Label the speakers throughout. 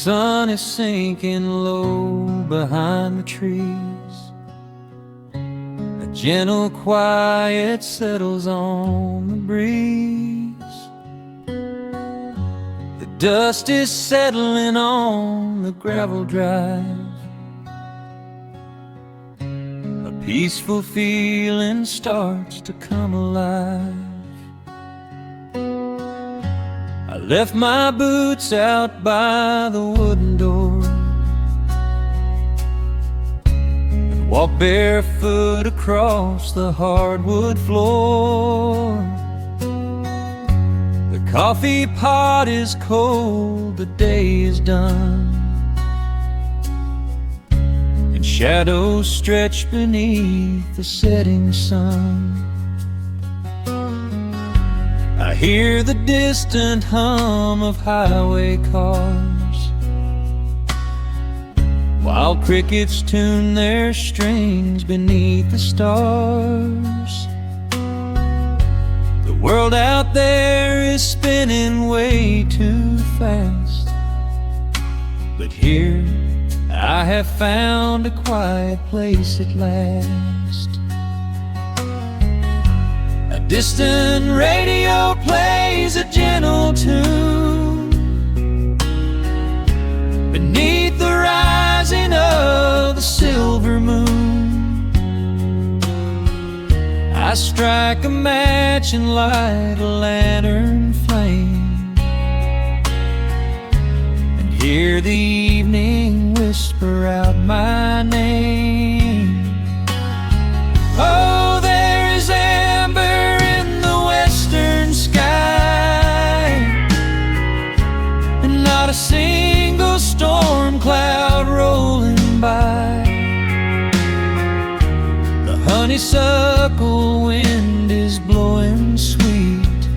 Speaker 1: sun is sinking low behind the trees. A gentle quiet settles on the breeze. The dust is settling on the gravel drive. A peaceful feeling starts to come alive. I left my boots out by the wooden door and walked barefoot across the hardwood floor. The coffee pot is cold, the day is done, and shadows stretch beneath the setting sun. I hear the distant hum of highway cars, while crickets tune their strings beneath the stars. The world out there is spinning way too fast, but here I have found a quiet place at last. A distant radio plays a gentle tune beneath the rising of the silver moon. I strike a match and light a lantern flame, and hear the evening whisper out my name. Oh, there is amber in the western sky, and not a single storm cloud rolling by. The honeysuckle wind is blowing sweet,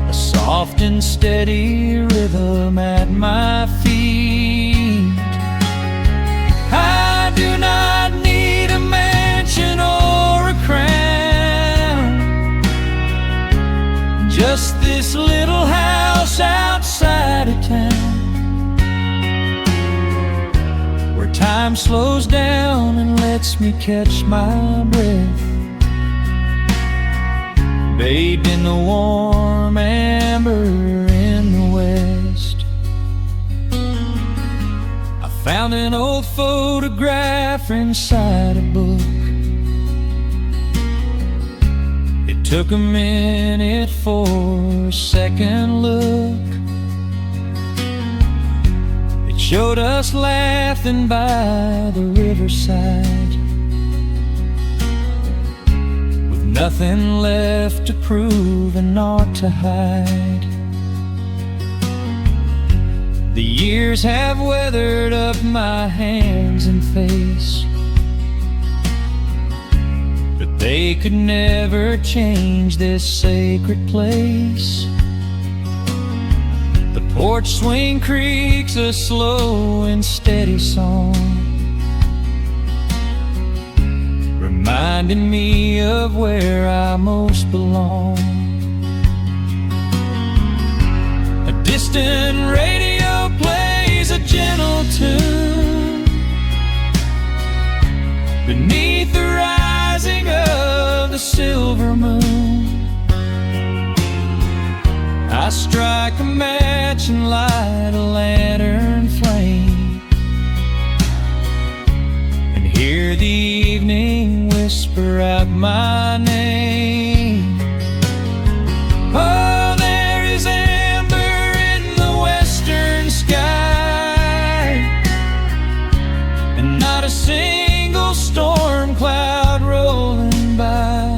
Speaker 1: a soft and steady rhythm at my feet. I do not need a mansion or a crown, just this little house outside of town, where time slows down and lets me catch my breath, bathed in the warm amber in the west. I found an old photograph inside a book. It took a minute for a second look. It showed us laughing by the riverside, with nothing left to prove and naught to hide. The years have weathered up my hands and face, but they could never change this sacred place. The porch swing creaks a slow and steady song, reminding me of where I most belong. A distant radio plays a gentle tune beneath the rising of the silver moon. I strike a match and light a lantern flame, and hear the evening whisper out my name. Oh, there is amber in the western sky, and not a single storm cloud rolling by.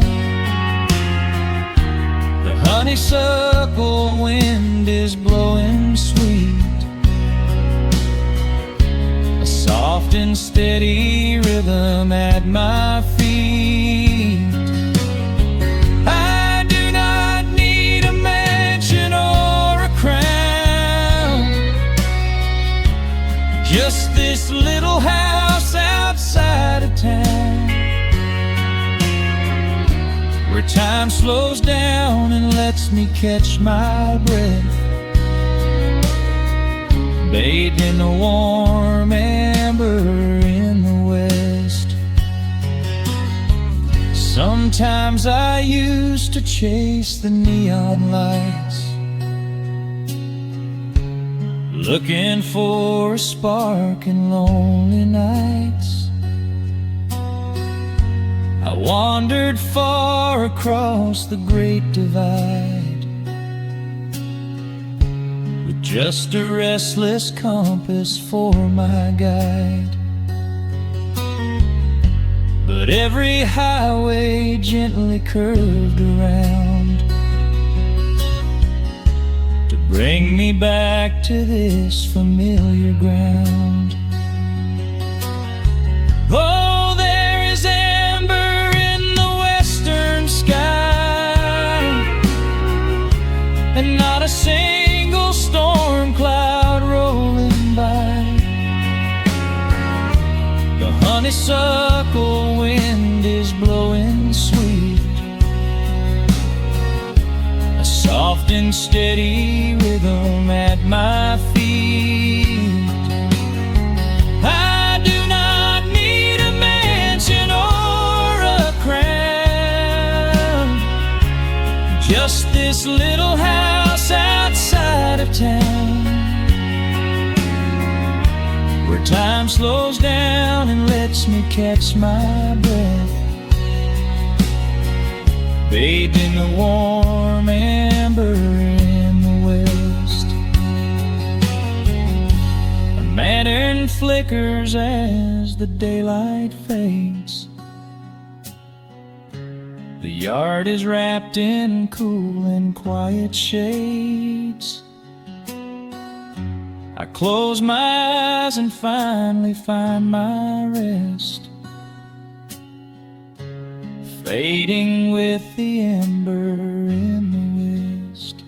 Speaker 1: The honeysuckle wind is blowing sweet, a soft and steady rhythm at my feet. I do not need a mansion or a crown, just this little house outside of town, where time slows down and lets me catch my breath, bathed in the warm amber in the west. Sometimes I used to chase the neon lights, looking for a spark in lonely nights. I wandered far across the great divide, with just a restless compass for my guide. But every highway gently curved around to bring me back to this familiar ground. Oh, there is amber in the western sky, and not a single storm cloud rolling by. The honeysuckle wind is blowing sweet, a soft and steady rhythm at my feet. I do not need a mansion or a crown, just this little house outside of town, where time slows down and lets me catch my breath, bathed in the warm amber in the west. A lantern flickers as the daylight fades. The yard is wrapped in cool and quiet shades. I close my eyes and finally find my rest, fading with the ember in the west.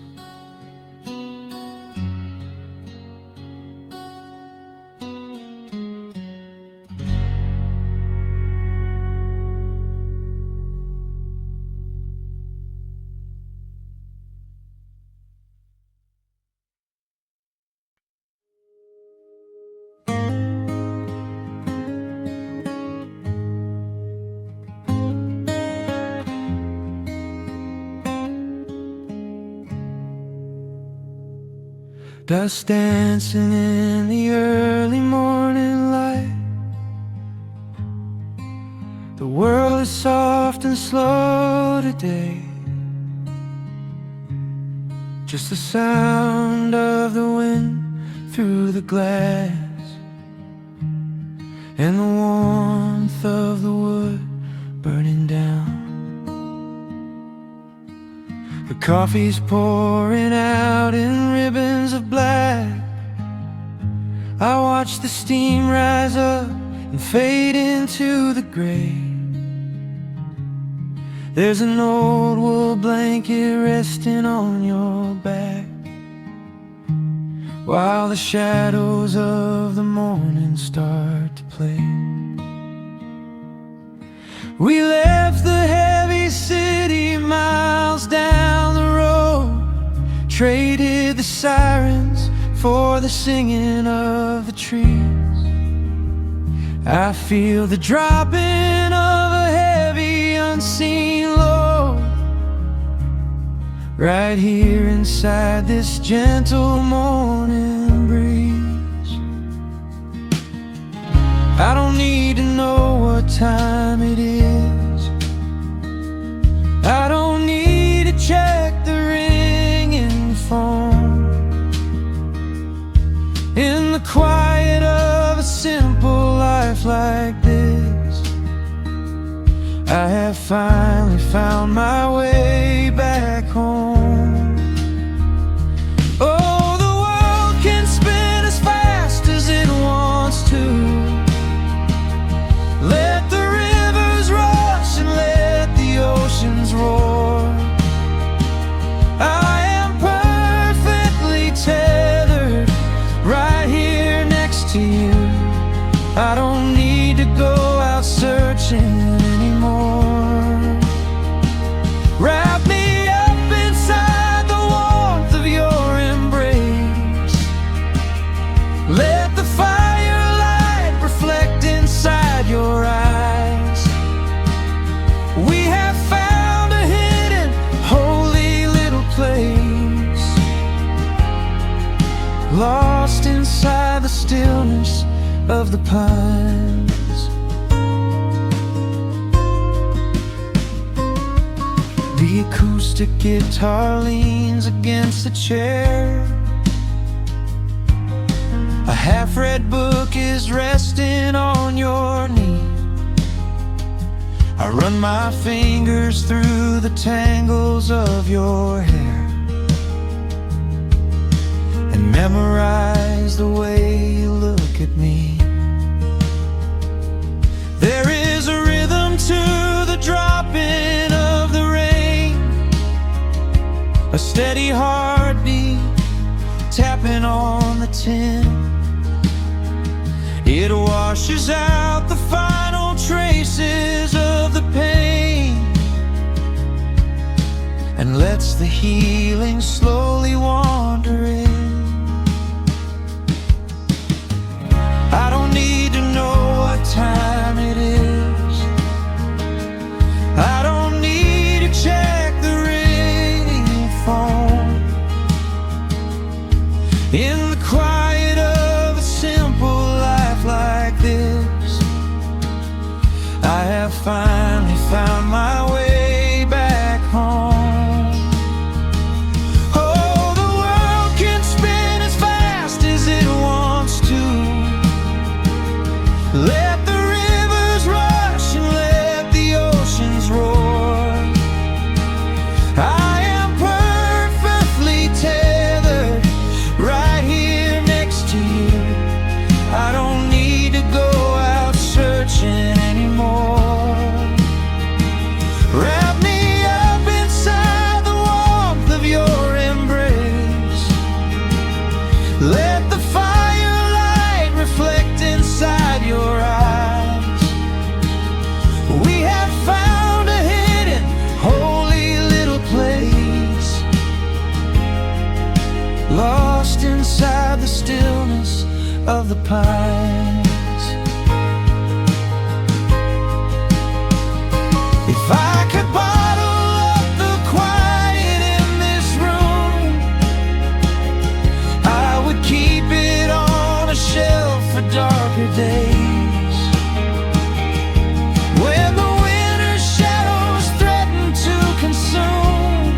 Speaker 1: Dust dancing in the early morning light. The world is soft and slow today, just the sound of the wind through the glass, and the warmth of the wood burning down. The coffee's pouring out in ribbons of black. I watch the steam rise up and fade into the gray. There's an old wool blanket resting on your back, while the shadows of the morning start to play. We left the heavy city miles down the road, traded the sirens for the singing of the trees. I feel the dropping of a heavy unseen load right here inside this gentle morning breeze. I don't need to know what time it is. I don't need to check the ringing phone. In the quiet of a simple life like this, I have finally found my way back home. Oh, the world can spin as fast as it wants to. Let the rivers rush and let the oceans roar. I am perfectly tethered right here next to you. I don't need to go out searching anymore. Wrap me up inside the warmth of your embrace. of the pines. The acoustic guitar leans against the chair. A half-read book is resting on your knee. I run my fingers through the tangles of your hair and memorize the way you look at me. There is a rhythm to the dropping of the rain, a steady heartbeat tapping on the tin. It washes out the final traces of the pain and lets the healing slowly wander in. I don't need to know what time it is. I don't need to check the ringing phone. In the quiet of a simple life like this, I have finally found my way back home. Oh, the world can spin as fast as it wants to. Let the rivers rush and let the oceans roar. I am perfectly tethered right here next to you. I don't need to go out searching anymore. Wrap me up inside the warmth of your embrace. Let the firelight reflect inside your eyes. We have found a hidden, holy little place, lost inside the stillness of the pines. If I could bottle up the quiet in this room, I would keep it on a shelf for darker days. When the winter's shadows threaten to consume,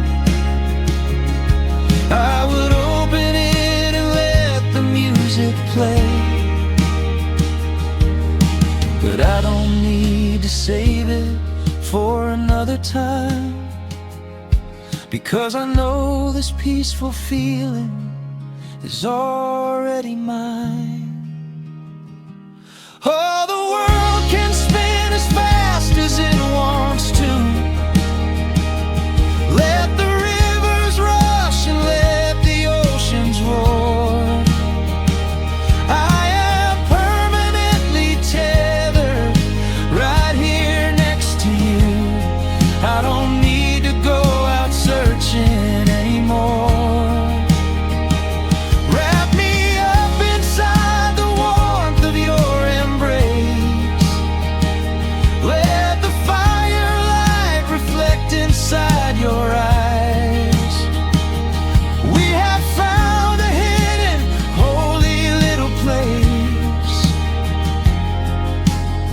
Speaker 1: I would open it and let the music play. But I don't need to save it for another time, because I know this peaceful feeling is already mine. Oh, the world can spin as fast as it wants to. Let the rivers rush and let the oceans roar. I am permanently tethered right here next to you. I don't need to go out searching anymore. Wrap me up inside the warmth of your embrace. Let the firelight reflect inside your eyes. We have found a hidden, holy little place,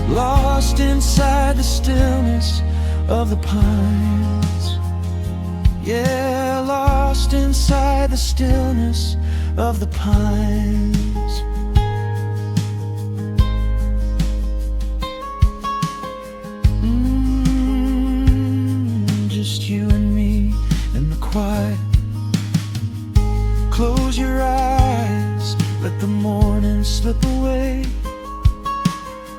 Speaker 1: lost inside the stillness of the pines. Yeah, lost inside the stillness of the pines. Just you and me in the quiet. Close your eyes, let the morning slip away,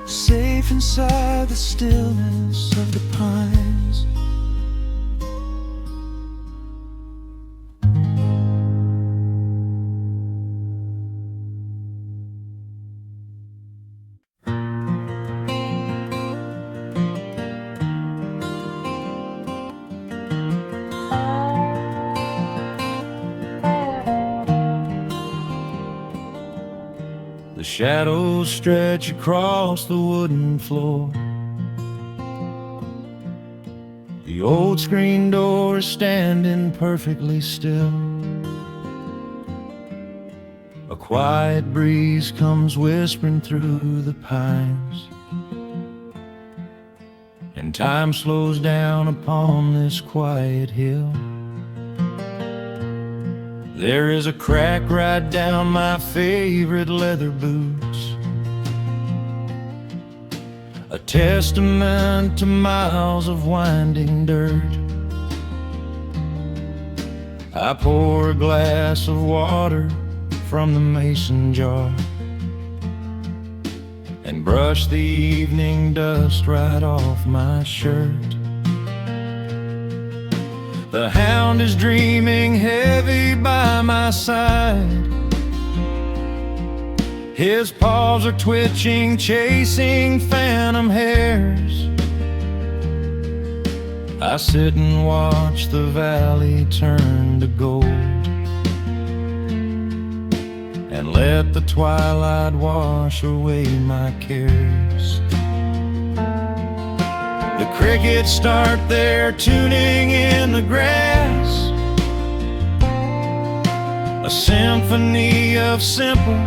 Speaker 1: safe inside the stillness of the pines. The shadows stretch across the wooden floor. The old screen door is standing perfectly still. A quiet breeze comes whispering through the pines, and time slows down upon this quiet hill. There is a crack right down my favorite leather boots, a testament to miles of winding dirt. I pour a glass of water from the mason jar and brush the evening dust right off my shirt. The hound is dreaming heavy by my side. His paws are twitching, chasing phantom hares. I sit and watch the valley turn to gold, and let the twilight wash away my cares. The crickets start their tuning in the grass, a symphony of simple,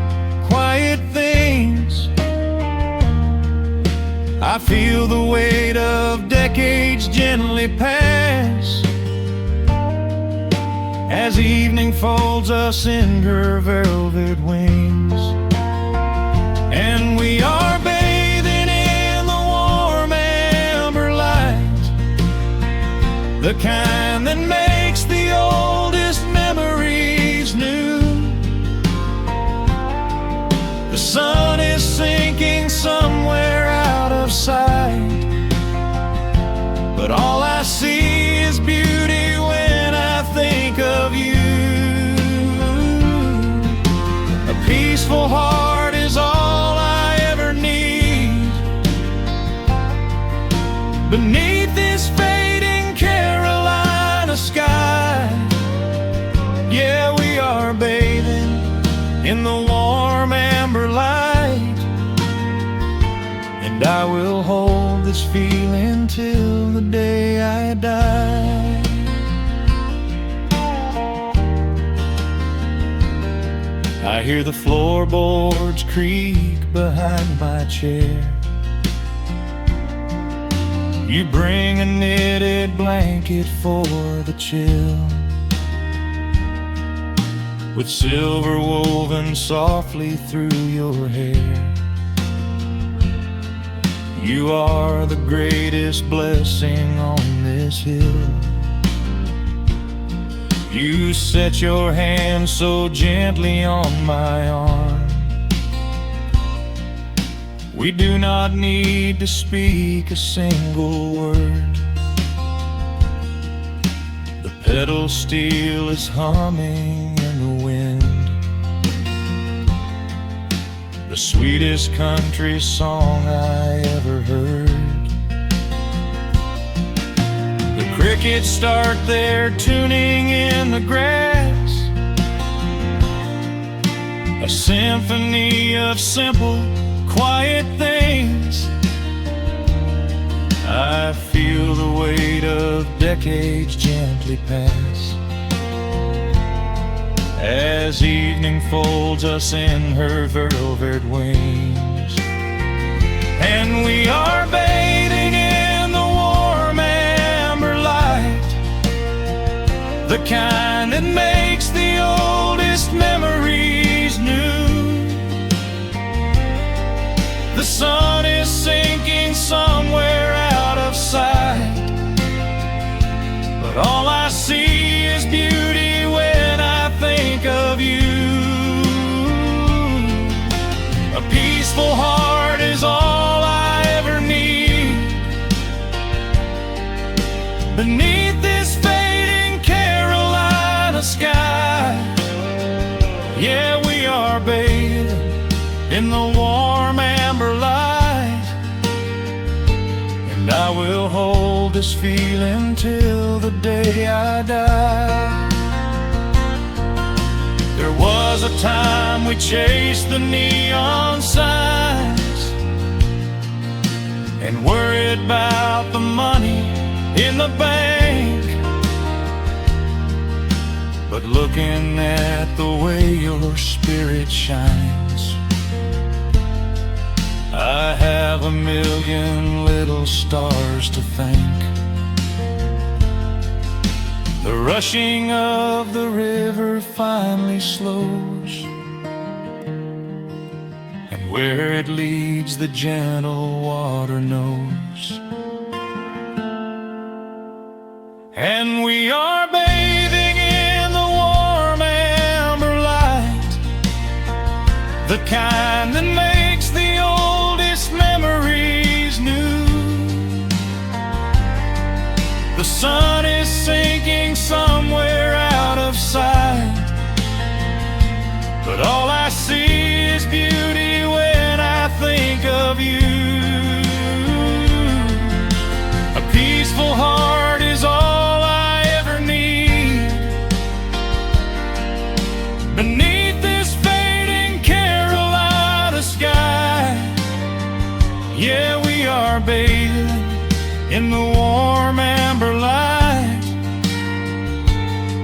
Speaker 1: quiet things. I feel the weight of decades gently pass, as evening folds us in her velvet wings. And we are bathing in the warm amber light, the kind that makes the oldest memories new. The sun is sinking somewhere out of sight, but all I see is beauty when I think of you. A peaceful heart is all I ever need. Beneath this fading Carolina sky, yeah, we are bathing in the warm amber light, and I will hold this feeling till the day I die. I hear the floorboards creak behind my chair. You bring a knitted blanket for the chill, with silver woven softly through your hair. You are the greatest blessing on this hill. You set your hand so gently on my arm. We do not need to speak a single word. The pedal steel is humming in the wind, the sweetest country song I ever heard. The crickets start their tuning in the grass, a symphony of simple, quiet things. I feel the weight of decades gently pass, as evening folds us in her velvet wings. And we are bathing in the warm amber light, the kind that makes the oldest memories new. The sun is sinking somewhere out of sight, but all I see is beauty when I think of you. A peaceful heart is all I ever need. Beneath this fading Carolina sky, yeah, we are bathing in the warm amber light, and I will hold this feeling till the day I die. There was a time we chased the neon signs and worried about the money in the bank, but looking at the way your spirit shines, I have a million little stars to thank. The rushing of the river finally slows, and where it leads the gentle water knows. And we are bathing in the warm amber light, the kind that makes the oldest memories new. The sun is sinking somewhere out of sight, but all I see is beauty when I think of you. A peaceful heart is all I ever need beneath this fading Carolina sky. Yeah, we are bathing in the warm amber light,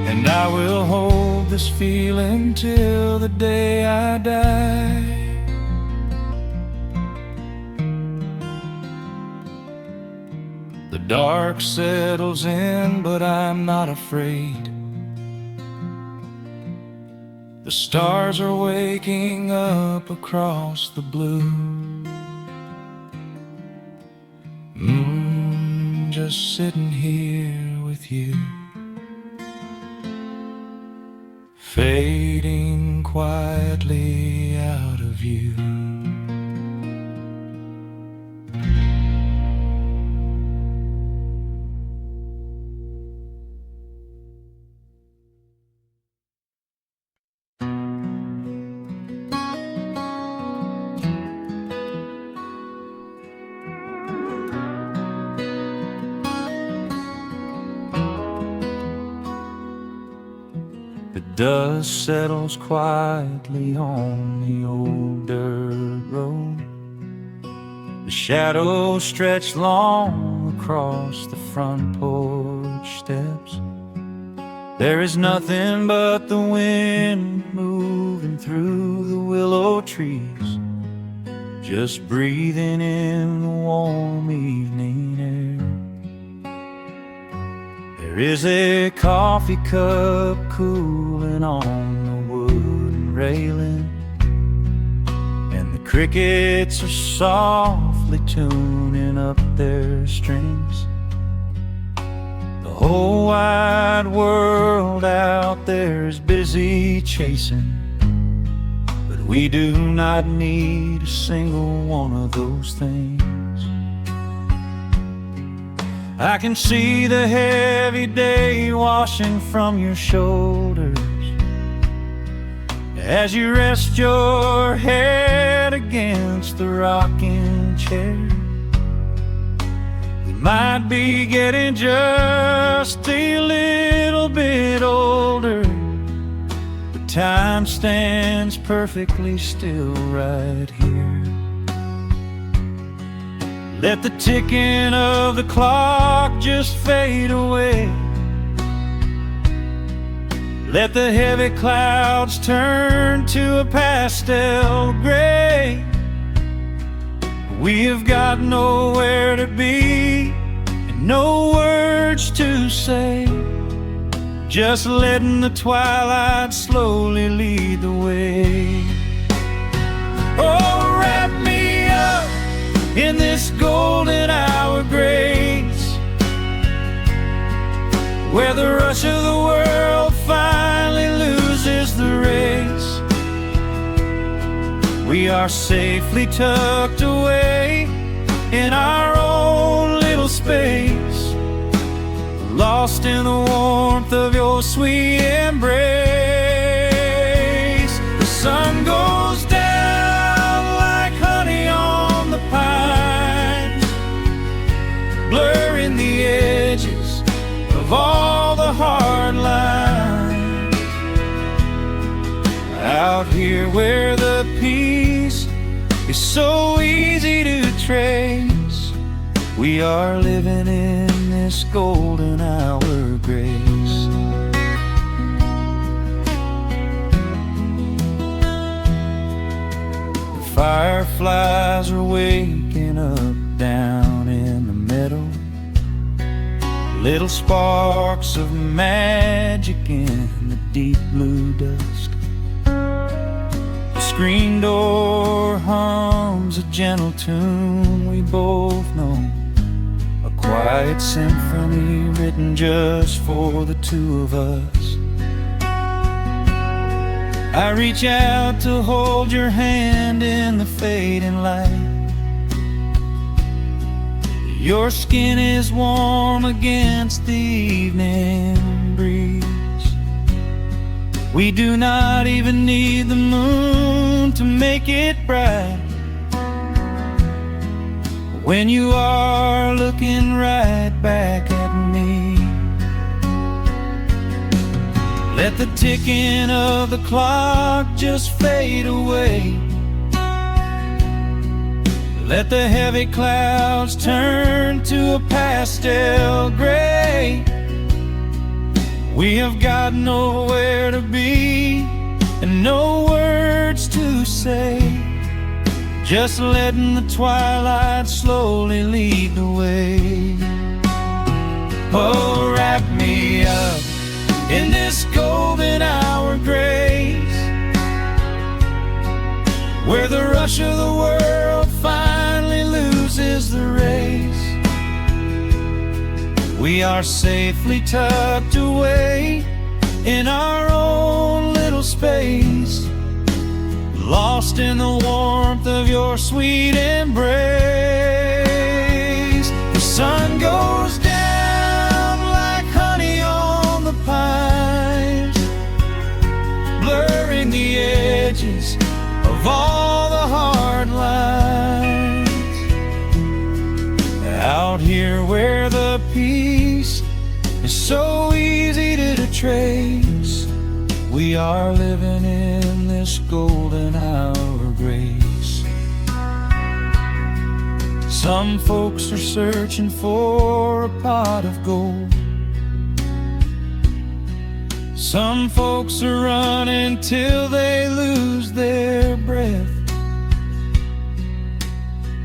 Speaker 1: and I will hold this feeling till the day I die. The dark settles in, but I'm not afraid. The stars are waking up across the blue. Just sitting here with you, fading quietly out of view. The dust settles quietly on the old dirt road. The shadows stretch long across the front porch steps. There is nothing but the wind moving through the willow trees, just breathing in the warm evening air. There is a coffee cup cooling on the wooden railing, and the crickets are softly tuning up their strings. The whole wide world out there is busy chasing, but we do not need a single one of those things. I can see the heavy day washing from your shoulders as you rest your head against the rocking chair. We might be getting just a little bit older, but time stands perfectly still right here. Let the ticking of the clock just fade away. Let the heavy clouds turn to a pastel gray. We have got nowhere to be and no words to say, just letting the twilight slowly lead the way. Oh, wrap me up in this golden hour grace, where the rush of the world finally loses the race. We are safely tucked away in our own little space, lost in the warmth of your sweet embrace. The sun goes down like honey on the pine, blurring the edges of all the hard lines. Out here where the peace is so easy to trace, we are living in this golden hour grace. Fireflies are waking up down in the meadow, little sparks of magic in the deep blue dusk. The screen door hums a gentle tune we both know, a quiet symphony written just for the two of us. I reach out to hold your hand in the fading light. Your skin is warm against the evening breeze. We do not even need the moon to make it bright, when you are looking right back at me. Let the ticking of the clock just fade away. Let the heavy clouds turn to a pastel gray. We have got nowhere to be and no words to say, just letting the twilight slowly lead the way. Oh, wrap me up in this golden hour grace, where the rush of the world finally loses the race. We are safely tucked away in our own little space, lost in the warmth of your sweet embrace. The sun goes down like honey on the pines, blurring the edges of all the hard lines. Out here where the peace is so easy to trace, we are living in this golden hour grace. Some folks are searching for a pot of gold, some folks are running till they lose their breath.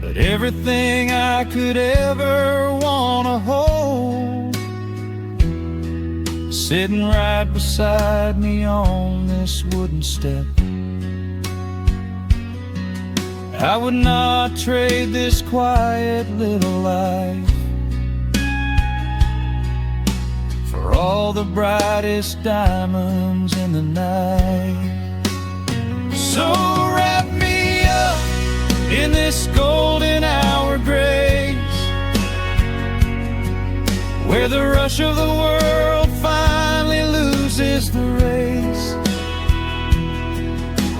Speaker 1: But everything I could ever wanna hold, sitting right beside me on this wooden step. I would not trade this quiet little life for all the brightest diamonds in the night. So wrap me up in this golden hour grace, where the rush of the world finally loses the race.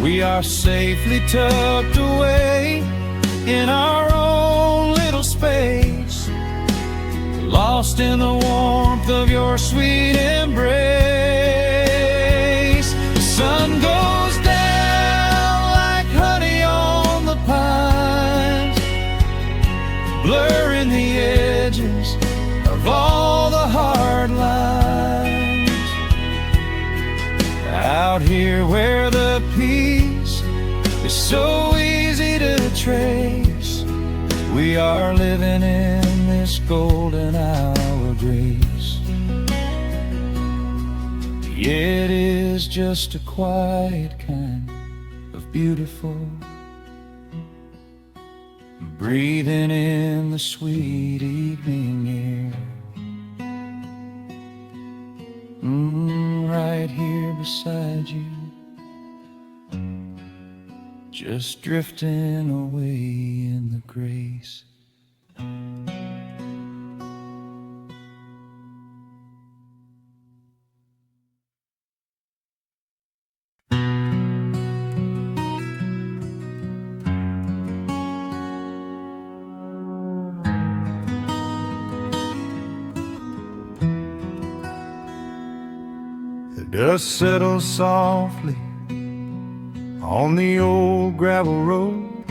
Speaker 1: We are safely tucked away in our own little space, lost in the warmth of your sweet embrace. The sun goes down like honey on the pines, blurring the edges of all the hard lines. Out here where the peace is so easy to trace, we are living in this golden hour grace. It is just a quiet kind of beautiful, breathing in the sweet evening air. Right here beside you, just drifting away in the grace. The dust settles softly on the old gravel road.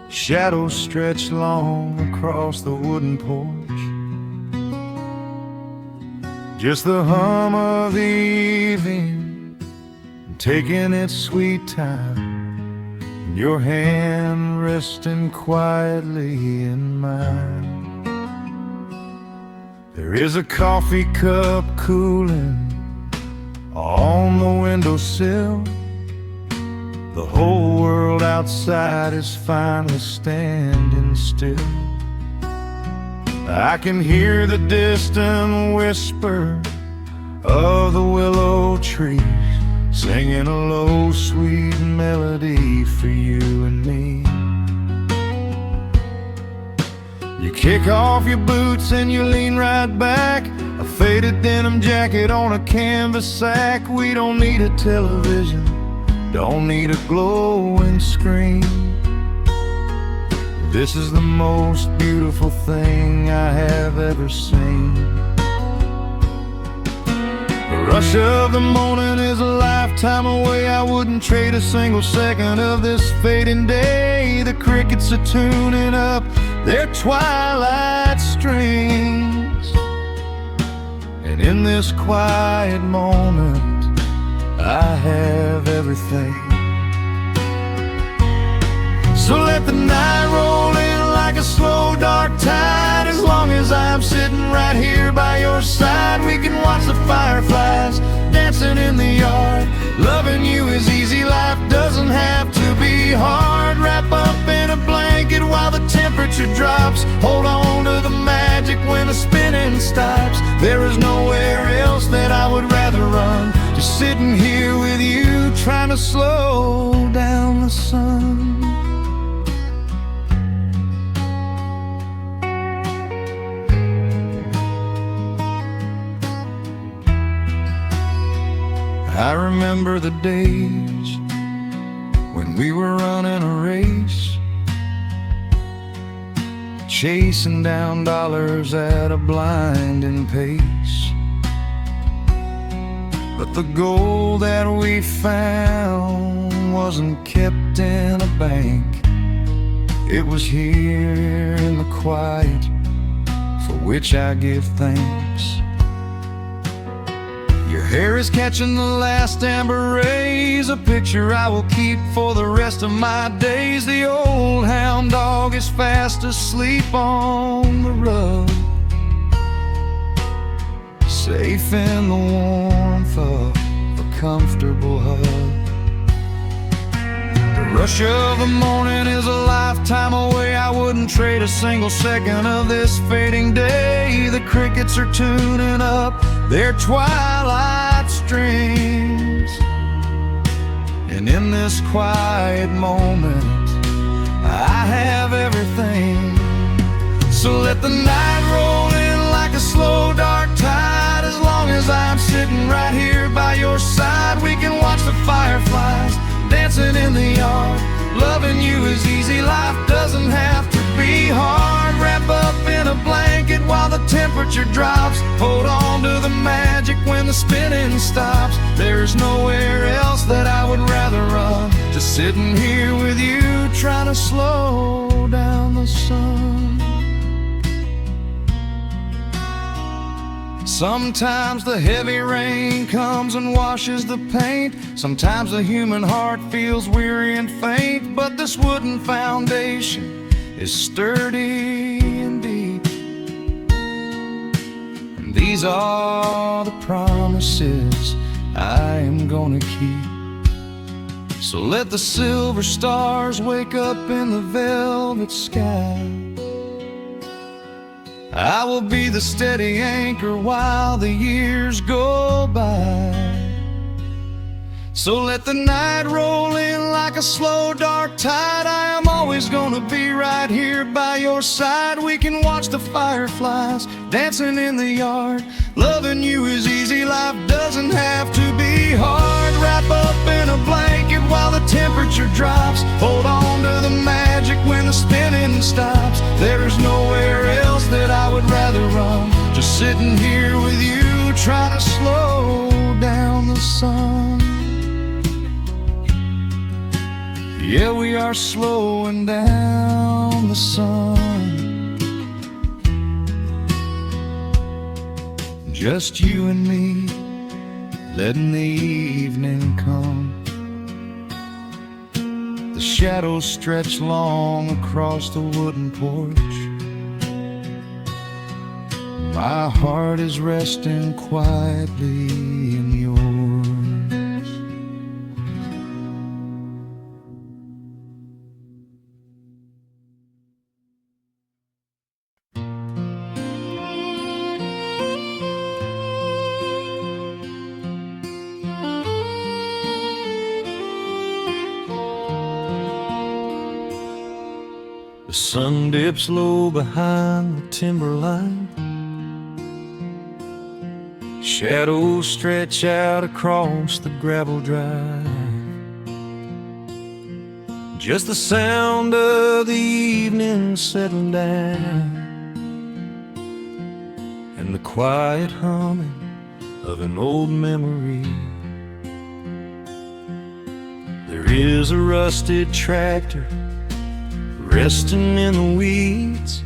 Speaker 1: Shadows stretch long across the wooden porch. Just the hum of the evening taking its sweet time. your hand resting quietly in mine. There is a coffee cup cooling on the windowsill. The whole world outside is finally standing still. I can hear the distant whisper of the willow trees, singing a low, sweet melody for you and me. You kick off your boots and you lean right back, a faded denim jacket on a canvas sack. We don't need a television, don't need a glowing screen. This is the most beautiful thing I have ever seen. The rush of the morning is a lifetime away. I wouldn't trade a single second of this fading day. The crickets are tuning up their twilight strings, and in this quiet moment I have everything. So let the night roll in like a slow dark tide. As long as I'm sitting right here by your side, we can watch the fireflies dancing in the yard. Loving you is easy, life doesn't have to be hard. Wrap up in a blanket while the temperature drops. Hold on to the magic when the spinning stops. There is nowhere else that I would rather run. Just sitting here with you, trying to slow down the sun. I remember the days when we were running a race, chasing down dollars at a blinding pace. But the gold that we found wasn't kept in a bank. It was here in the quiet, for which I give thanks. Your hair is catching the last amber rays, a picture I will keep for the rest of my days. The old hound dog is fast asleep on the rug, safe in the warmth of a comfortable hug. The rush of the morning is a lifetime away. I wouldn't trade a single second of this fading day. The crickets are tuning up their twilight strings, and in this quiet moment I have everything. So let the night roll in like a slow dark tide. As long as I'm sitting right here by your side, we can watch the fireflies dancing in the yard. Loving you is easy, life doesn't have to be hard. Wrap up in a blanket while the temperature drops. Hold on to the magic when the spinning stops. There's nowhere else that I would rather run. Just sitting here with you, trying to slow down the sun. Sometimes the heavy rain comes and washes the paint. Sometimes the human heart feels weary and faint. But this wooden foundation is sturdy and deep, and these are the promises I am gonna keep. So let the silver stars wake up in the velvet sky. I will be the steady anchor while the years go by. So let the night roll in like a slow dark tide. I am always gonna be right here by your side. We can watch the fireflies dancing in the yard. Loving you is easy, life doesn't have to be hard. Wrap up in a blanket while the temperature drops. Hold on to the magic when the spinning stops. There's nowhere else that I would rather run. Just sitting here with you, trying to slow down the sun. Yeah, we are slowing down the sun. Just you and me, letting the evening come. The The shadows stretch long across the wooden porch. My heart is resting quietly in yours. The sun dips low behind the timberline. Shadows stretch out across the gravel drive. Just the sound of the evening settling down, and the quiet humming of an old memory. There is a rusted tractor resting in the weeds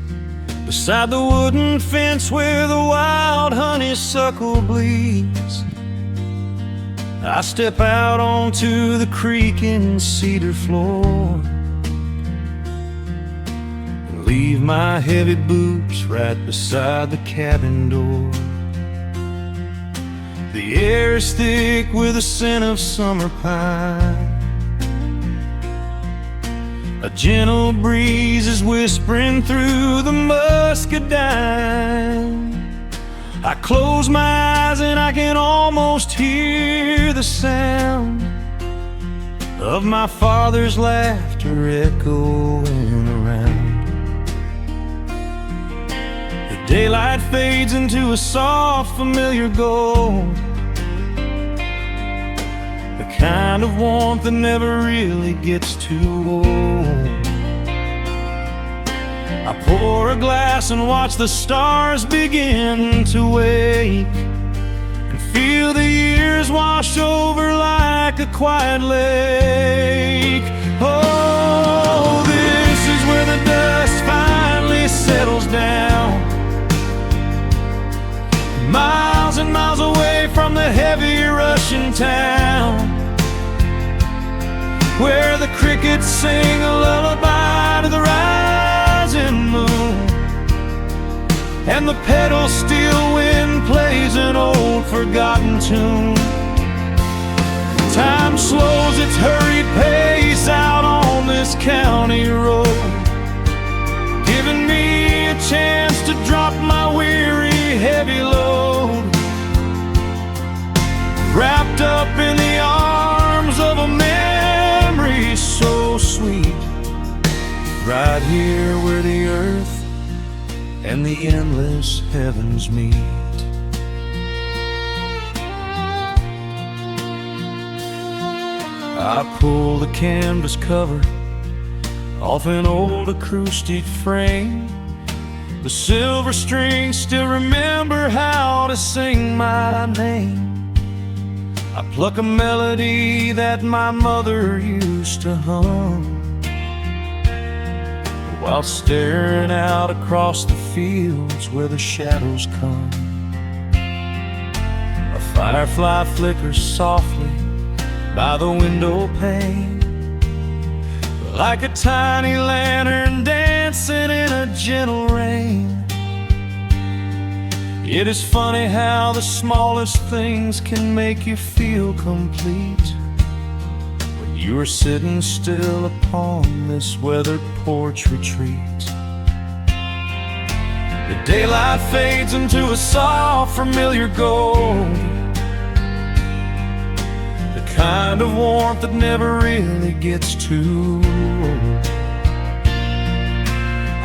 Speaker 1: beside the wooden fence where the wild honeysuckle bleeds. I step out onto the creaking cedar floor and leave my heavy boots right beside the cabin door. The air is thick with the scent of summer pine. A gentle breeze is whispering through the muscadine. I close my eyes and I can almost hear the sound of my father's laughter echoing around. The daylight fades into a soft, familiar gold, the kind of warmth that never really gets too old. I pour a glass and watch the stars begin to wake, and feel the years wash over like a quiet lake. Oh, this is where the dust finally settles down, miles and miles away from the heavy Russian town, where the crickets sing a lullaby to the rising moon, and the pedal steel wind plays an old forgotten tune. Time slows its hurried pace out on this county road, giving me a chance to drop my weary heavy load, wrapped up in the arms of a memory so sweet, right here where the earth and the endless heavens meet. I pull the canvas cover off an old acoustic frame. The silver strings still remember how to sing my name. I pluck a melody that my mother used to hum while staring out across the fields where the shadows come. A firefly flickers softly by the window pane, like a tiny lantern dancing in a gentle rain. It is funny how the smallest things can make you feel complete when you are sitting still upon this weathered porch retreat. The daylight fades into a soft, familiar gold, the kind of warmth that never really gets too old.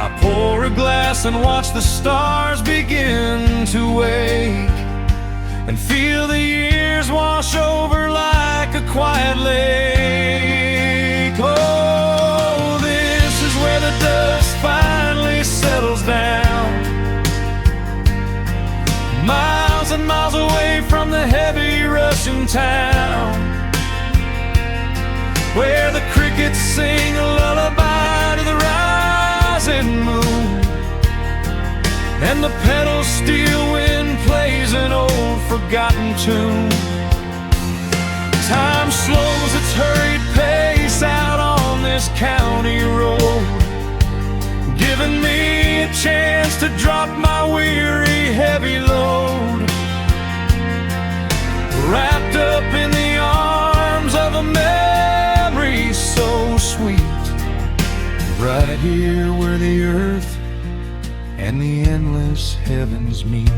Speaker 1: I pour a glass and watch the stars begin to wake, and feel the years wash over like a quiet lake. Oh, this is where the dust finally settles down, miles and miles away from the heavy Russian town, where the crickets sing a lullaby to the rising moon, and the pedal steel wind plays an old forgotten tune. Time slows its hurried pace out on this this county road, giving me a chance to drop my weary, heavy load, wrapped up in the arms of a memory so sweet, right here where the earth and the endless heavens meet.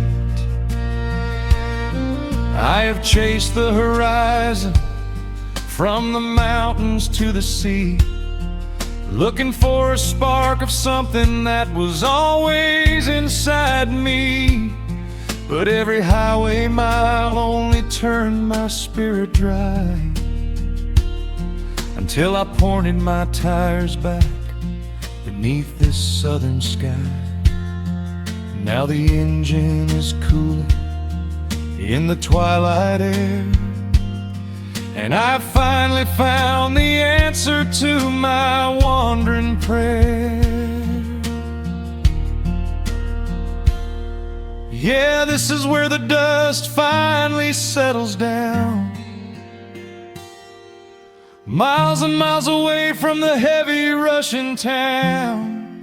Speaker 1: I have chased the horizon, from the mountains to the sea, looking for a spark of something that was always inside me. But every highway mile only turned my spirit dry, until I pointed my tires back beneath this southern sky. Now the engine is cooling in the twilight air, and I finally found the answer to my wandering prayer. Yeah, this is where the dust finally settles down, miles and miles away from the heavy Russian town,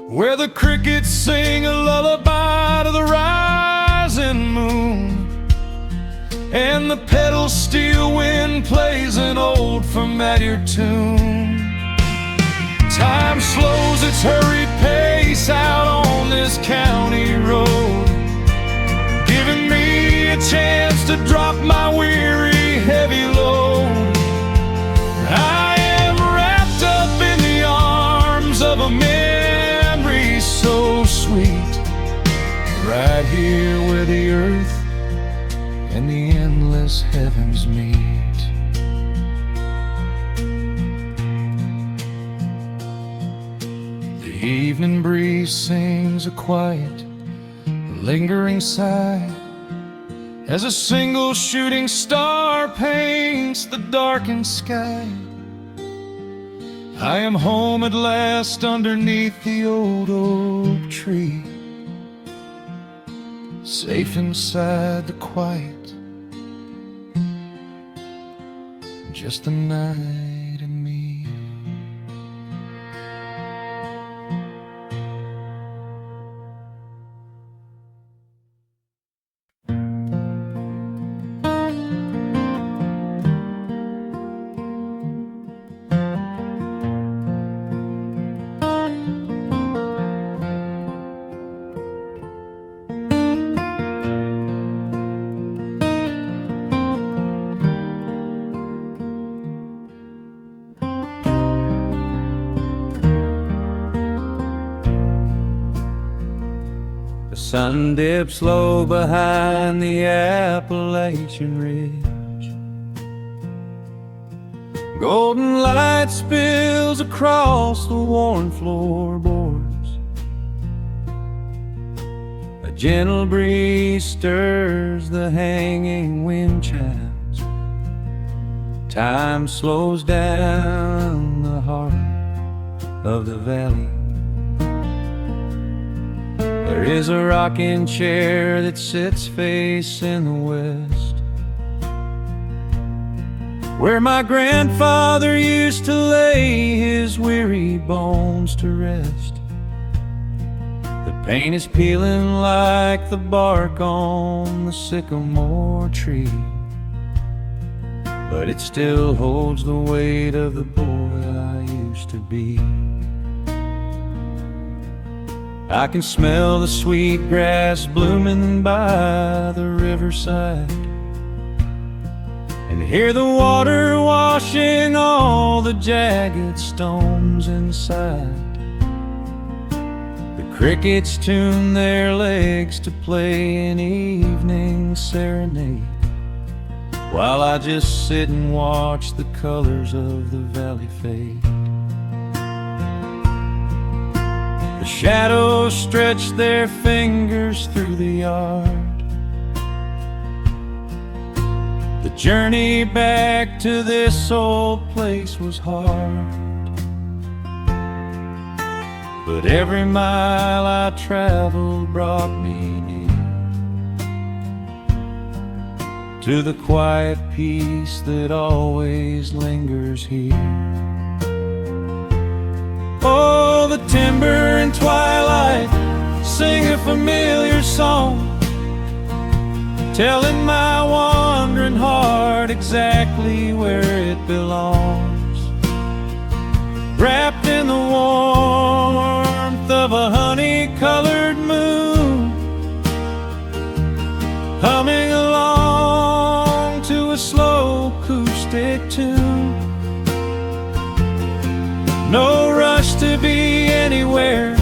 Speaker 1: where the crickets sing a lullaby to the rising moon, and the pedal steel wind plays an old familiar tune. Time slows its hurried pace out on this county road, giving me a chance to drop my weary, heavy load. I am wrapped up in the arms of a memory so sweet, right here where the earth and the endless heavens meet. The evening breeze sings a quiet, lingering sigh, as a single shooting star paints the darkened sky. I am home at last underneath the old oak tree, safe inside the quiet, just the night and me. The sun dips low behind the Appalachian Ridge. Golden light spills across the worn floorboards. A gentle breeze stirs the hanging wind chimes. Time slows down the heart of the valley. There is a rocking chair that sits facing the west, where my grandfather used to lay his weary bones to rest. The paint is peeling like the bark on the sycamore tree, but it still holds the weight of the boy I used to be. I can smell the sweet grass blooming by the riverside, and hear the water washing all the jagged stones inside. The crickets tune their legs to play an evening serenade, while I just sit and watch the colors of the valley fade. The shadows stretch their fingers through the yard. The journey back to this old place was hard, but every mile I traveled brought me near to the quiet peace that always lingers here. Oh, the timber and twilight sing a familiar song, telling my wandering heart exactly where it belongs. Wrapped in the warmth of a honey-colored moon, humming along to a slow acoustic tune. No rush to be anywhere,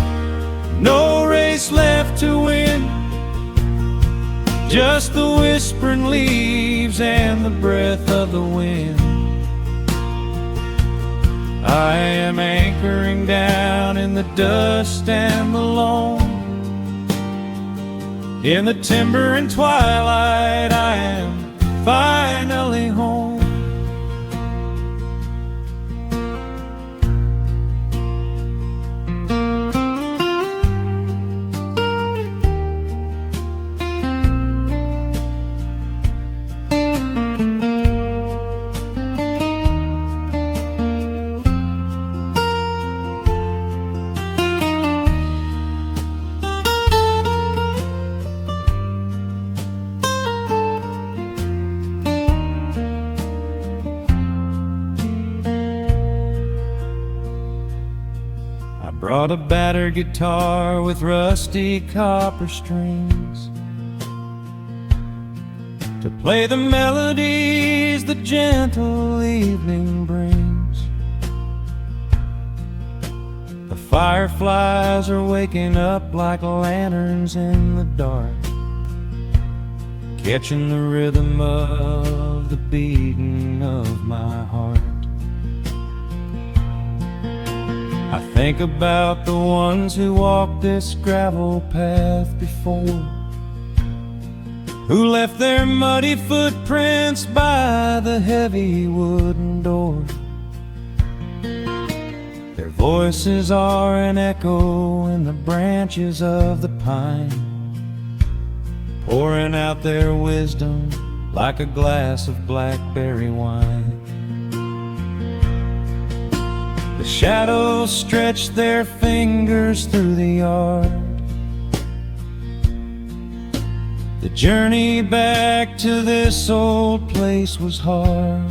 Speaker 1: no race left to win, just the whispering leaves and the breath of the wind. I am anchoring down in the dust and the loam. In the timber and twilight, I am finally home. Brought a battered guitar with rusty copper strings to play the melodies the gentle evening brings. The fireflies are waking up like lanterns in the dark, catching the rhythm of the beating of my heart. I think about the ones who walked this gravel path before, who left their muddy footprints by the heavy wooden door. Their voices are an echo in the branches of the pine, pouring out their wisdom like a glass of blackberry wine. The shadows stretch their fingers through the yard. The journey back to this old place was hard,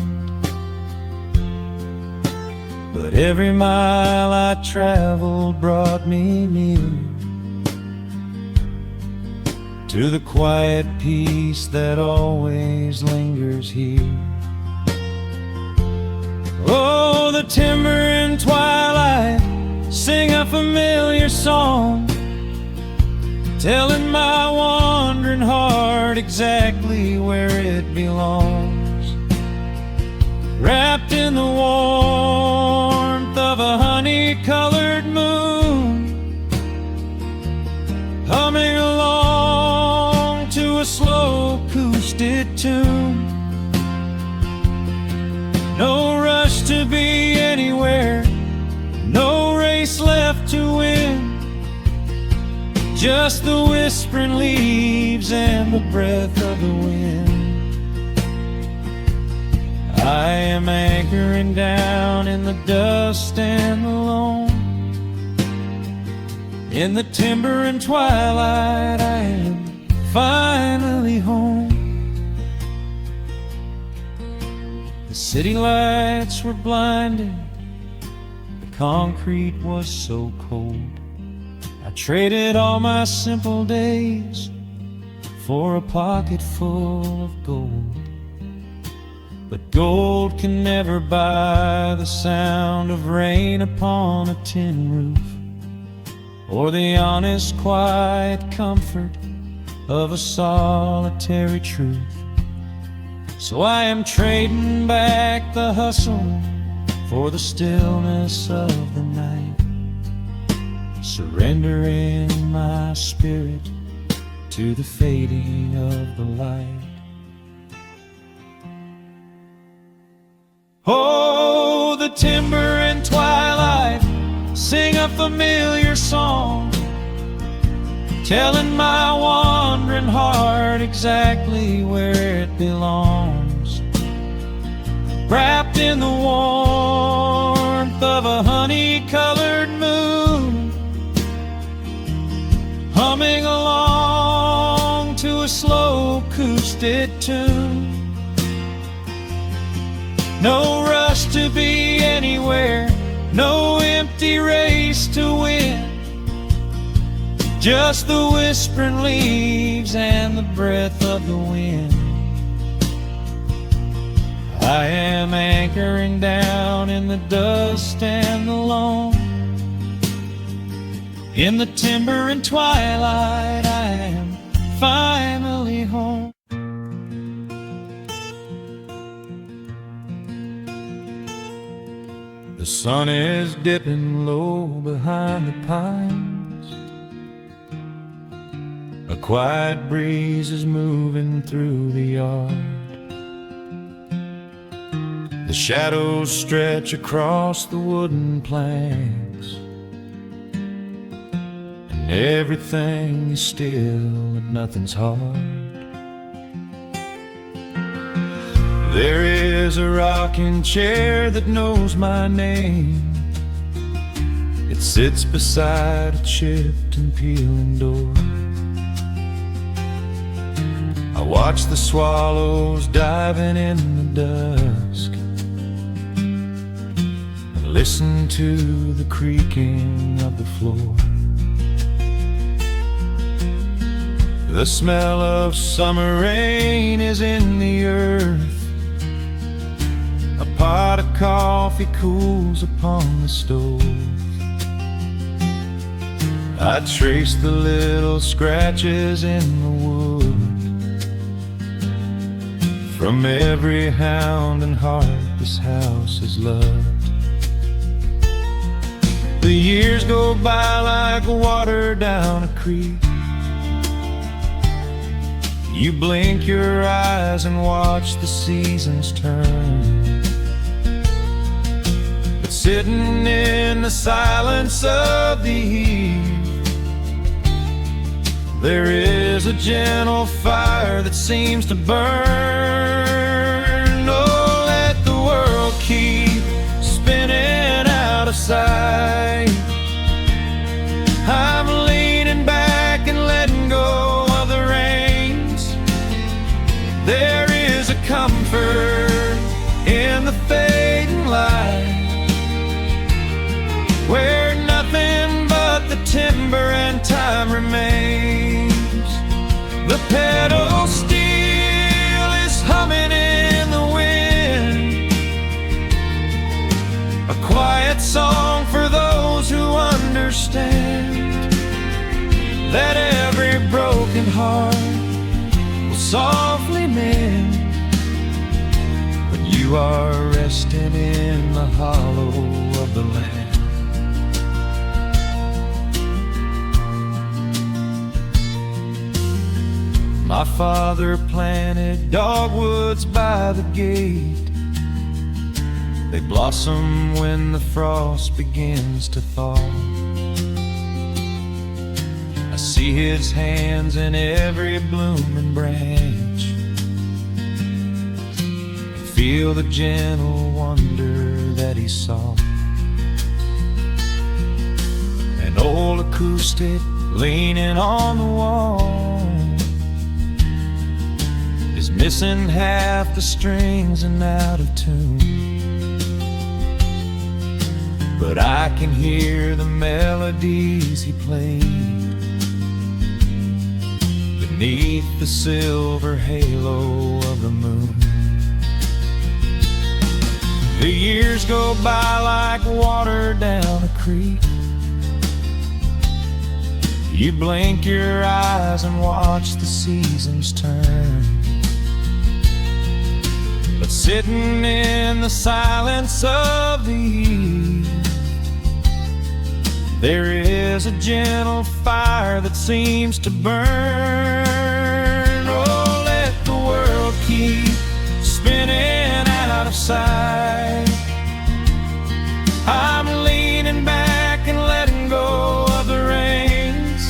Speaker 1: but every mile I traveled brought me near to the quiet peace that always lingers here. Oh, the timber and twilight sing a familiar song, telling my wandering heart exactly where it belongs. Wrapped in the warmth of a honey-colored moon, humming along to a slow acoustic tune. No rush to be anywhere, no race left to win, just the whispering leaves and the breath of the wind. I am anchoring down in the dust and the loam. In the timber and twilight, I am finally home. The city lights were blinding, the concrete was so cold. I traded all my simple days for a pocket full of gold. But gold can never buy the sound of rain upon a tin roof, or the honest, quiet comfort of a solitary truth. So I am trading back the hustle for the stillness of the night, surrendering my spirit to the fading of the light. Oh, the timber and twilight sing a familiar song, telling my wandering heart exactly where it belongs, wrapped in the warmth of a honey-colored moon, humming along to a slow acoustic tune. No rush to be anywhere, no empty race to win, just the whispering leaves and the breath of the wind. I am anchoring down in the dust and the loam. In the timber and twilight, I am finally home. The sun is dipping low behind the pines. A quiet breeze is moving through the yard. The shadows stretch across the wooden planks, and everything is still and nothing's hard. There is a rocking chair that knows my name. It sits beside a chipped and peeling door. I watch the swallows diving in the dusk, and listen to the creaking of the floor. The smell of summer rain is in the earth. A pot of coffee cools upon the stove. I trace the little scratches in the wood from every hound and heart this house has loved. The years go by like water down a creek. You blink your eyes and watch the seasons turn. But sitting in the silence of the eve, there is a gentle fire that seems to burn. Oh, let the world keep spinning out of sight. I'm leaning back and letting go of the reins. There is a comfort in the fading light, where nothing but the timber and time remains. The pedal steel is humming in the wind, a quiet song for those who understand that every broken heart will softly mend when you are resting in the hollow of the land. My father planted dogwoods by the gate. They blossom when the frost begins to thaw. I see his hands in every blooming branch, and feel the gentle wonder that he saw. An old acoustic leaning on the wall is missing half the strings and out of tune, but I can hear the melodies he played beneath the silver halo of the moon. The years go by like water down a creek. You blink your eyes and watch the seasons turn. But sitting in the silence of the eve, there is a gentle fire that seems to burn. Oh, let the world keep spinning out of sight. I'm leaning back and letting go of the reins.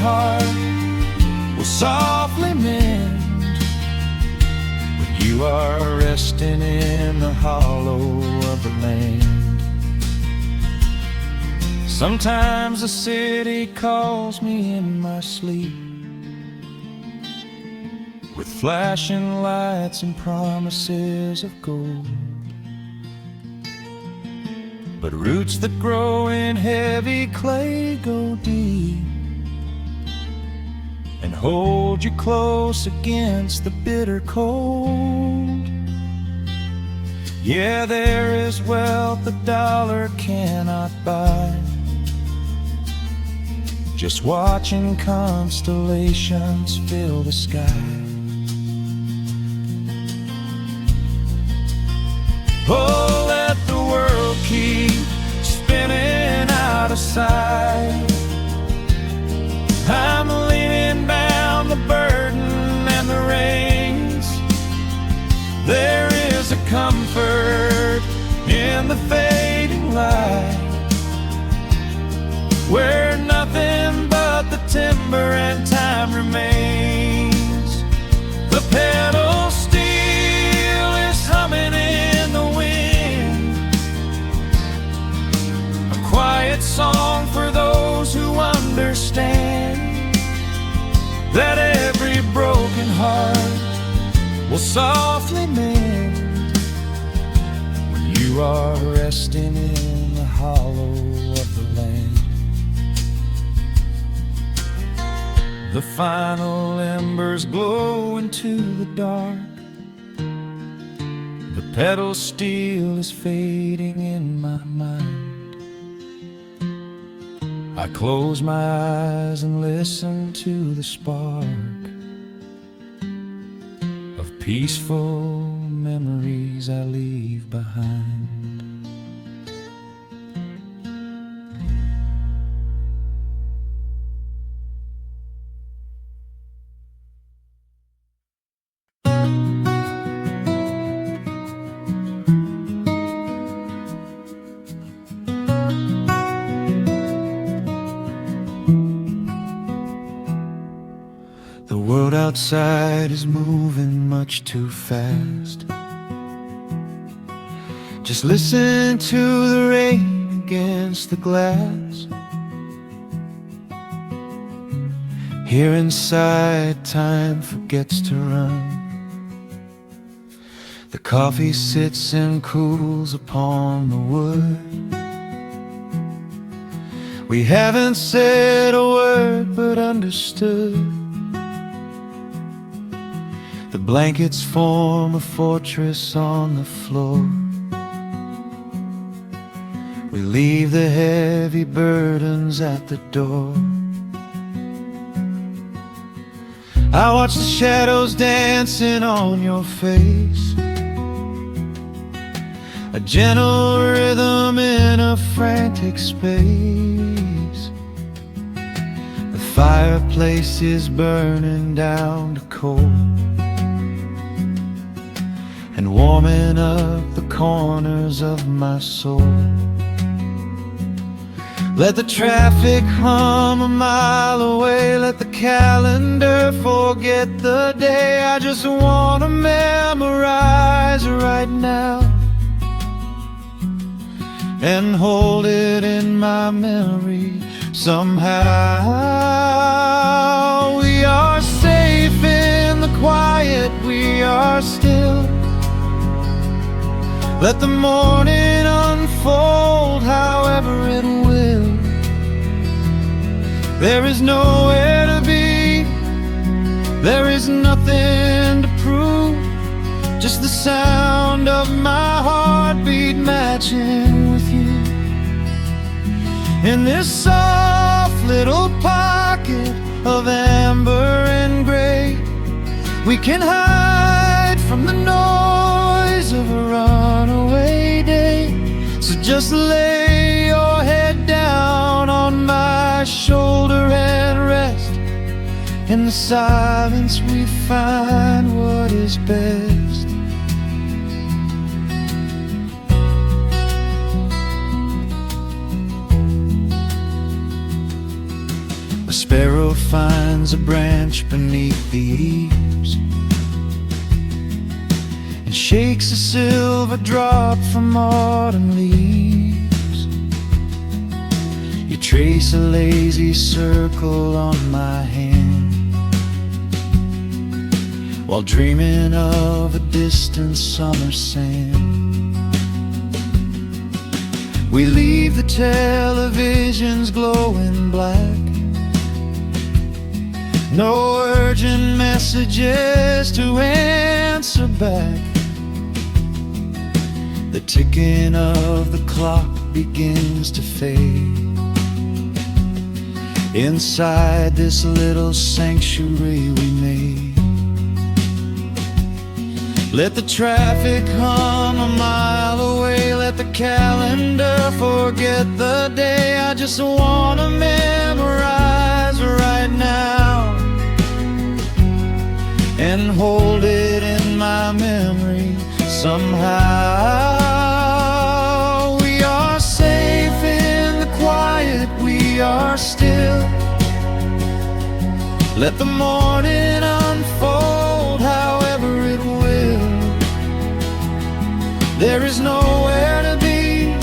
Speaker 1: heart will softly mend when you are resting in the hollow of the land. Sometimes the city calls me in my sleep with flashing lights and promises of gold, but roots that grow in heavy clay go deep and hold you close against the bitter cold. Yeah, there is wealth a dollar cannot buy, just watching constellations fill the sky. Oh, let the world keep spinning out of sight. I'm leaning down the burden and the reins. There is a comfort in the fading light, where nothing but the timber and time remains. The pedal steel is humming in the wind, a quiet song for those who understand that every broken heart will softly mend when you are resting in the hollow of the land. The final embers glow into the dark. The pedal steel is fading in my mind. I close my eyes and listen to the spark of peaceful memories I leave behind. The world outside is moving much too fast. Just listen to the rain against the glass. Here inside, time forgets to run. The coffee sits and cools upon the wood. We haven't said a word but understood. The blankets form a fortress on the floor. We leave the heavy burdens at the door. I watch the shadows dancing on your face, a gentle rhythm in a frantic space. The fireplace is burning down to coal and warming up the corners of my soul. Let the traffic hum a mile away, let the calendar forget the day. I just wanna memorize right now and hold it in my memory somehow. We are safe in the quiet, we are still. Let the morning unfold however it will. There is nowhere to be, there is nothing to prove, just the sound of my heartbeat matching with you. In this soft little pocket of amber and gray, we can hide from the noise of a runaway day. So just lay your head down on my shoulder and rest. In the silence we find what is best. A sparrow finds a branch beneath the eaves and shakes a silver drop from autumn leaves. You trace a lazy circle on my hand while dreaming of a distant summer sand. We leave the televisions glowing black, no urgent messages to answer back. The ticking of the clock begins to fade inside this little sanctuary we made. Let the traffic hum a mile away, let the calendar forget the day. I just wanna memorize right now and hold it in my memory somehow. We are safe in the quiet, we are still. Let the morning unfold however it will. There is nowhere to be,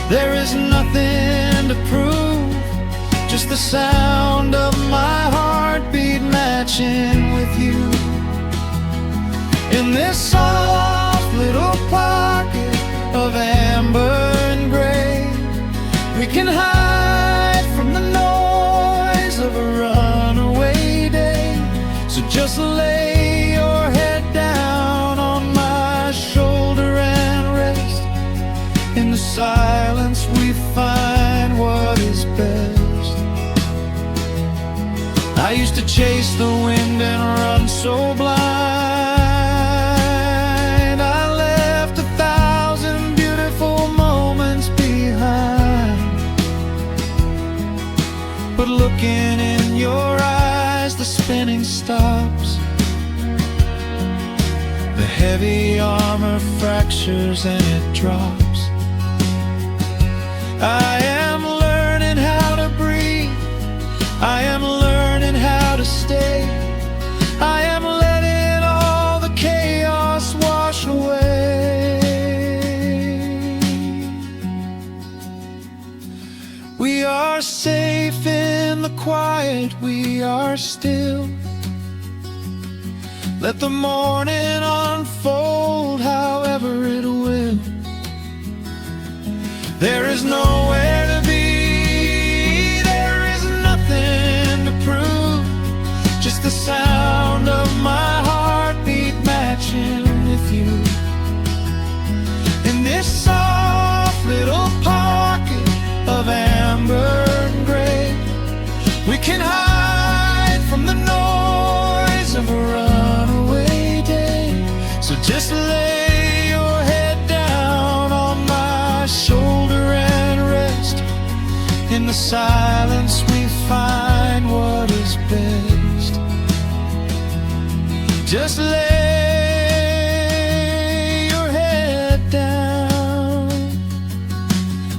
Speaker 1: there is nothing to prove, just the sound of my heartbeat matching with you. In this soft little pocket of amber and gray, we can hide from the noise of a runaway day. So just lay your head down on my shoulder and rest. In the silence we find what is best. I used to chase the wind and run so blind. I left 1,000 beautiful moments behind. But looking in your eyes, the spinning stops. The heavy armor fractures and it drops. I am learning how to breathe, I am learning how to stay, I am letting all the chaos wash away. We are safe in the quiet, we are still. Let the morning unfold however it will. There is nowhere to be, there is nothing to prove, just the sound of my heartbeat matching with you. In this soft little pocket of amber and gray, we can hide from the noise of a runaway day. So just lay your head down on my shoulder and rest. In the silence we find what is best. Just lay your head down.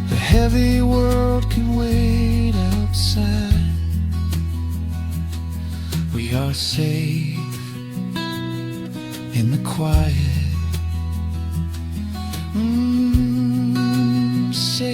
Speaker 1: The heavy world can wait outside. We are safe in the quiet. Safe